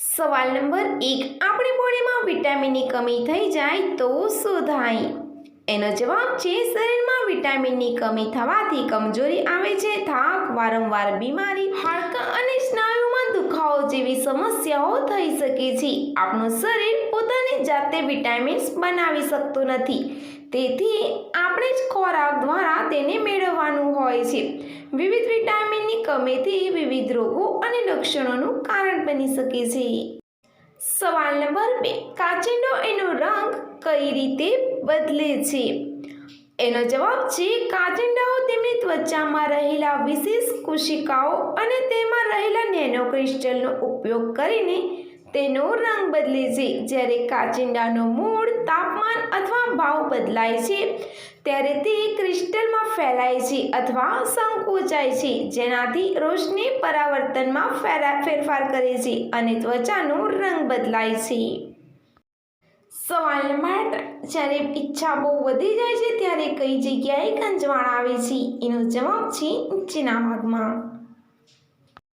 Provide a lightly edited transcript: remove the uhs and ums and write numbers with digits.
સવાલ નંબર 1, આપણી બોડીમાં વિટામિનની કમી થઈ જાય તો શું થાય? એનો જવાબ છે શરીરમાં વિટામિનની કમી થવાથી કમજોરી આવે છે, થાક, વારંવાર બીમારી, હાડકાં અને સ્નાયુમાં દુખાવો જેવી સમસ્યાઓ થઈ શકે છે. આપણું શરીર પોતાની જાતે વિટામિન્સ બનાવી શકતું નથી, તેથી આપણે જ ખોરાક દ્વારા તેને મેળવવાનું હોય છે. વિવિધ વિટામિનની કમીથી વિવિધ રોગો અને લક્ષણોનું કારણ બની શકે છે. સવાલ નંબર 2, કાચિંડો એનો રંગ કઈ રીતે બદલે છે? એનો જવાબ છે કાચિંડાઓ તેમની ત્વચામાં રહેલા વિશેષ કોશિકાઓ અને તેમાં રહેલા નેનો ક્રિસ્ટલનો ઉપયોગ કરીને તેનો રંગ બદલે છે. જ્યારે કાચિંડાનો મૂળ, તાપમાન અથવા ભાવ બદલાય છે ત્યારે તે ક્રિસ્ટલમાં ફેલાય છે અથવા સંકોચાય છે, જેનાથી રોશની પરાવર્તનમાં ફેરફાર કરે છે અને ત્વચાનો રંગ બદલાય છે. સવાલ નંબર 3, જ્યારે ઈચ્છા બહુ વધી જાય છે ત્યારે કઈ જગ્યાએ ખંજવાળ આવે છે? એનો જવાબ છે નીચેના ભાગમાં.